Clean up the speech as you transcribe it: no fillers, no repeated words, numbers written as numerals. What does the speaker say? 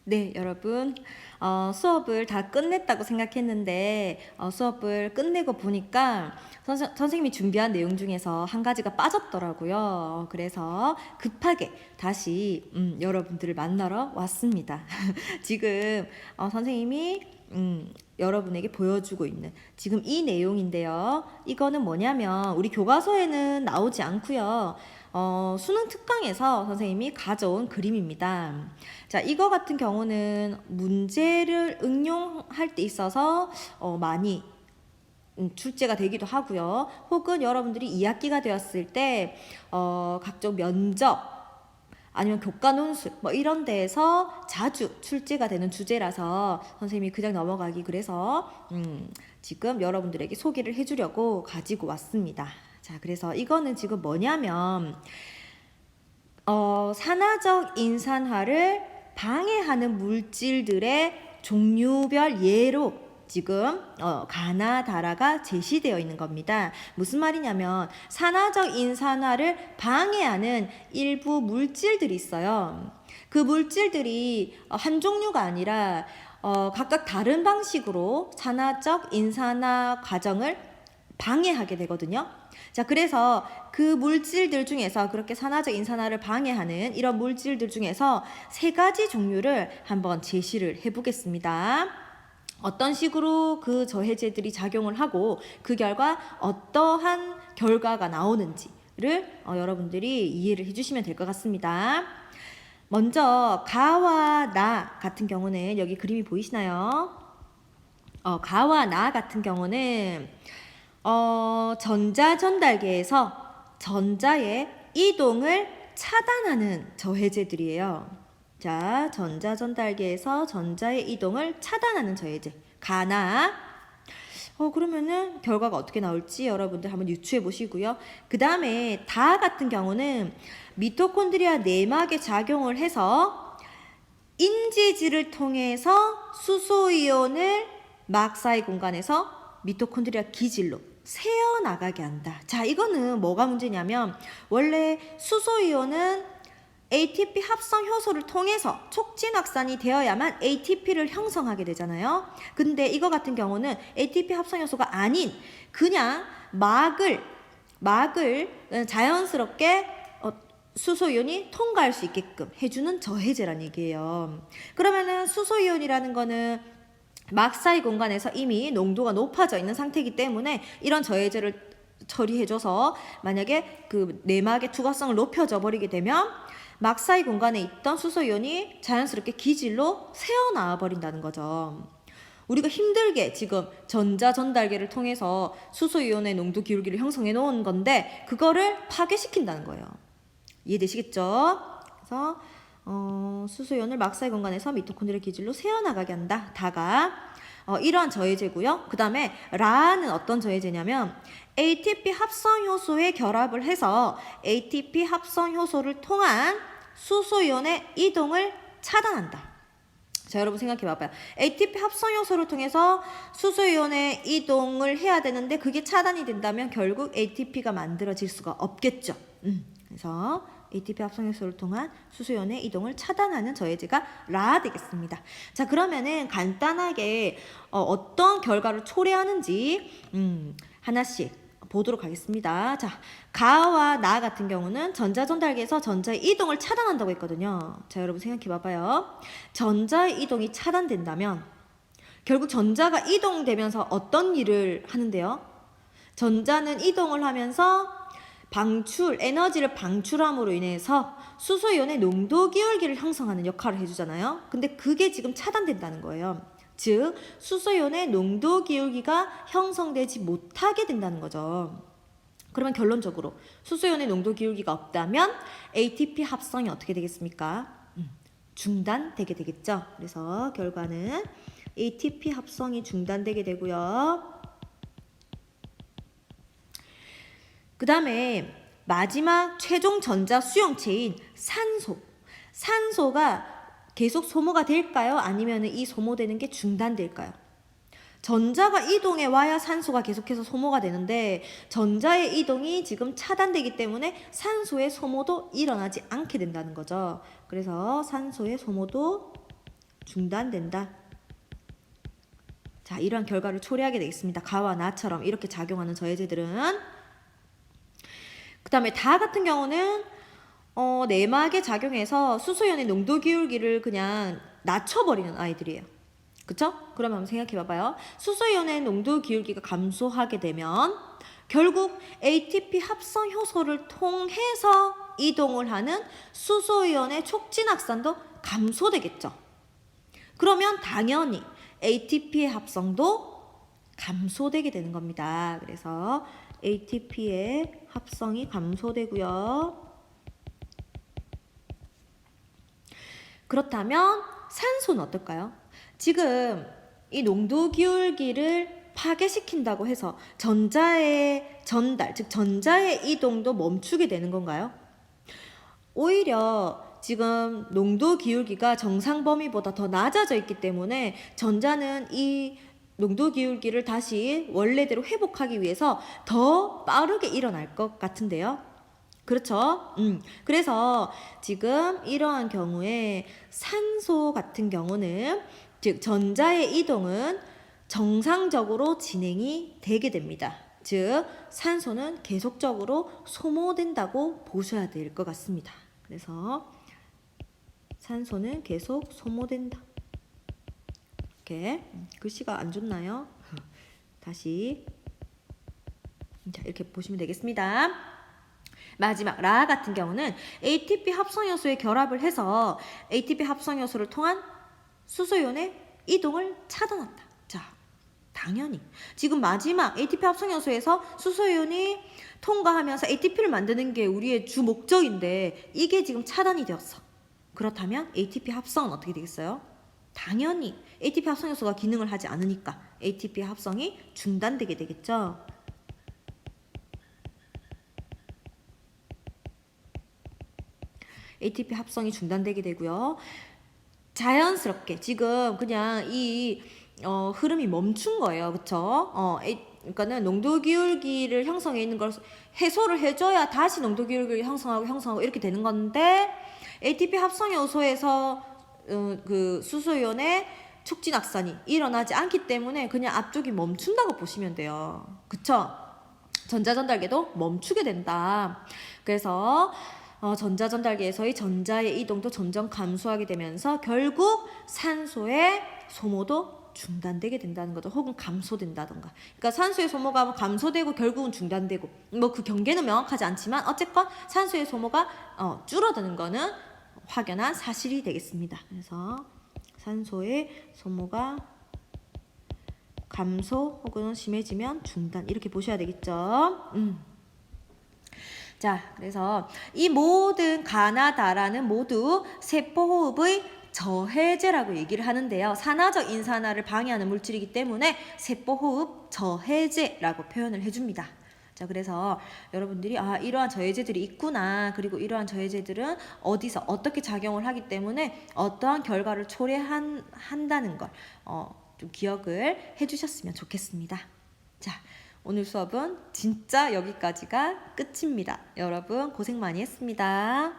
네, 여러분. 수업을 다 끝냈다고 생각했는데, 수업을 끝내고 보니까 선생님이 준비한 내용 중에서 한 가지가 빠졌더라고요. 그래서 급하게 다시 여러분들을 만나러 왔습니다. 지금 선생님이 여러분에게 보여주고 있는 지금 이 내용인데요. 이거는 뭐냐면 우리 교과서에는 나오지 않고요. 수능 특강에서 선생님이 가져온 그림입니다. 자, 이거 같은 경우는 문제를 응용할 때 있어서 많이 출제가 되기도 하고요. 혹은 여러분들이 2학기가 되었을 때 각종 면접 아니면 교과 논술 뭐 이런 데에서 자주 출제가 되는 주제라서 선생님이 그냥 넘어가기 그래서 지금 여러분들에게 소개를 해주려고 가지고 왔습니다. 자, 그래서 이거는 지금 뭐냐면 산화적 인산화를 방해하는 물질들의 종류별 예로 지금 가나다라가 제시되어 있는 겁니다. 무슨 말이냐면 산화적 인산화를 방해하는 일부 물질들이 있어요. 그 물질들이 한 종류가 아니라 각각 다른 방식으로 산화적 인산화 과정을 방해하게 되거든요. 자, 그래서 그 물질들 중에서 그렇게 산화적 인산화를 방해하는 이런 물질들 중에서 세 가지 종류를 한번 제시를 해보겠습니다. 어떤 식으로 그 저해제들이 작용을 하고 그 결과 어떠한 결과가 나오는지를 여러분들이 이해를 해주시면 될 것 같습니다. 먼저 가와 나 같은 경우는 여기 그림이 보이시나요? 가와 나 같은 경우는 전자전달계에서 전자의 이동을 차단하는 저해제들이에요. 자, 전자전달계에서 전자의 이동을 차단하는 저해제. 가나. 그러면은 결과가 어떻게 나올지 여러분들 한번 유추해 보시고요. 그 다음에 다 같은 경우는 미토콘드리아 내막에 작용을 해서 인지질을 통해서 수소이온을 막 사이 공간에서 미토콘드리아 기질로 새어나가게 한다. 자, 이거는 뭐가 문제냐면 원래 수소이온은 ATP 합성 효소를 통해서 촉진 확산이 되어야만 ATP를 형성하게 되잖아요. 근데 이거 같은 경우는 ATP 합성 효소가 아닌 그냥 막을 자연스럽게 수소이온이 통과할 수 있게끔 해주는 저해제란 얘기예요. 그러면은 수소이온이라는 거는 막 사이 공간에서 이미 농도가 높아져 있는 상태이기 때문에 이런 저해제를 처리해줘서 만약에 그 내막의 투과성을 높여져 버리게 되면 막 사이 공간에 있던 수소이온이 자연스럽게 기질로 새어나와 버린다는 거죠. 우리가 힘들게 지금 전자전달계를 통해서 수소이온의 농도 기울기를 형성해 놓은 건데 그거를 파괴시킨다는 거예요. 이해되시겠죠? 그래서 수소이온을 막 사이 공간에서 미토콘드리아 기질로 새어나가게 한다. 다가 이러한 저해제고요. 그 다음에 라는 어떤 저해제냐면 ATP 합성 효소에 결합을 해서 ATP 합성 효소를 통한 수소이온의 이동을 차단한다. 자, 여러분 생각해 봐봐요. ATP 합성 효소를 통해서 수소이온의 이동을 해야 되는데 그게 차단이 된다면 결국 ATP가 만들어질 수가 없겠죠. 그래서 ATP 합성 효소를 통한 수소이온의 이동을 차단하는 저해제가 라 되겠습니다. 자, 그러면은 간단하게 어떤 결과를 초래하는지 하나씩 보도록 하겠습니다. 자, 가와 나 같은 경우는 전자전달계에서 전자의 이동을 차단한다고 했거든요. 자, 여러분 생각해 봐봐요. 전자의 이동이 차단된다면 결국 전자가 이동되면서 어떤 일을 하는데요? 전자는 이동을 하면서 에너지를 방출함으로 인해서 수소이온의 농도 기울기를 형성하는 역할을 해주잖아요. 근데 그게 지금 차단된다는 거예요. 즉 수소이온의 농도 기울기가 형성되지 못하게 된다는 거죠. 그러면 결론적으로 수소이온의 농도 기울기가 없다면 ATP 합성이 어떻게 되겠습니까? 중단되게 되겠죠. 그래서 결과는 ATP 합성이 중단되게 되고요. 그 다음에 마지막 최종 전자 수용체인 산소가 계속 소모가 될까요? 아니면 이 소모되는 게 중단될까요? 전자가 이동해 와야 산소가 계속해서 소모가 되는데 전자의 이동이 지금 차단되기 때문에 산소의 소모도 일어나지 않게 된다는 거죠. 그래서 산소의 소모도 중단된다. 자, 이러한 결과를 초래하게 되겠습니다. 가와 나처럼 이렇게 작용하는 저해제들은. 그 다음에 다 같은 경우는 내막에 작용해서 수소연의 농도 기울기를 그냥 낮춰버리는 아이들이에요. 그쵸? 그러면 한번 생각해 봐봐요. 수소연의 농도 기울기가 감소하게 되면 결국 ATP 합성 효소를 통해서 이동을 하는 수소연의 촉진확산도 감소되겠죠. 그러면 당연히 ATP의 합성도 감소되게 되는 겁니다. 그래서 ATP의 합성이 감소되고요. 그렇다면 산소는 어떨까요? 지금 이 농도 기울기를 파괴시킨다고 해서 전자의 전달, 즉 전자의 이동도 멈추게 되는 건가요? 오히려 지금 농도 기울기가 정상 범위보다 더 낮아져 있기 때문에 전자는 이 농도 기울기를 다시 원래대로 회복하기 위해서 더 빠르게 일어날 것 같은데요. 그렇죠? 그래서 지금 이러한 경우에 산소 같은 경우는 즉 전자의 이동은 정상적으로 진행이 되게 됩니다. 즉 산소는 계속적으로 소모된다고 보셔야 될 것 같습니다. 그래서 산소는 계속 소모된다. 이렇게 글씨가 안 좋나요? 다시 자, 이렇게 보시면 되겠습니다. 마지막 라 같은 경우는 ATP 합성효소에 결합을 해서 ATP 합성효소를 통한 수소연의 이동을 차단한다. 자, 당연히 지금 마지막 ATP 합성효소에서 수소연이 통과하면서 ATP를 만드는 게 우리의 주 목적인데 이게 지금 차단이 되었어. 그렇다면 ATP 합성은 어떻게 되겠어요? 당연히 ATP 합성효소가 기능을 하지 않으니까 ATP 합성이 중단되게 되겠죠. ATP 합성이 중단되게 되고요. 자연스럽게 지금 그냥 이 흐름이 멈춘 거예요. 그쵸? 그러니까는 농도 기울기를 형성해 있는 걸 해소를 해줘야 다시 농도 기울기를 형성하고 이렇게 되는 건데 ATP 합성 요소에서 그 수소연의 촉진 확산이 일어나지 않기 때문에 그냥 앞쪽이 멈춘다고 보시면 돼요. 그쵸? 전자전달계도 멈추게 된다. 그래서 전자전달계에서의 전자의 이동도 점점 감소하게 되면서 결국 산소의 소모도 중단되게 된다는 거죠. 혹은 감소된다던가. 그러니까 산소의 소모가 감소되고 결국은 중단되고 뭐 그 경계는 명확하지 않지만 어쨌건 산소의 소모가 줄어드는 거는 확연한 사실이 되겠습니다. 그래서 산소의 소모가 감소 혹은 심해지면 중단 이렇게 보셔야 되겠죠. 자, 그래서 이 모든 가나다라는 모두 세포호흡의 저해제라고 얘기를 하는데요. 산화적 인산화를 방해하는 물질이기 때문에 세포호흡 저해제라고 표현을 해줍니다. 자, 그래서 여러분들이 이러한 저해제들이 있구나. 그리고 이러한 저해제들은 어디서 어떻게 작용을 하기 때문에 어떠한 결과를 초래한다는 걸 좀 기억을 해주셨으면 좋겠습니다. 자, 오늘 수업은 진짜 여기까지가 끝입니다. 여러분 고생 많이 했습니다.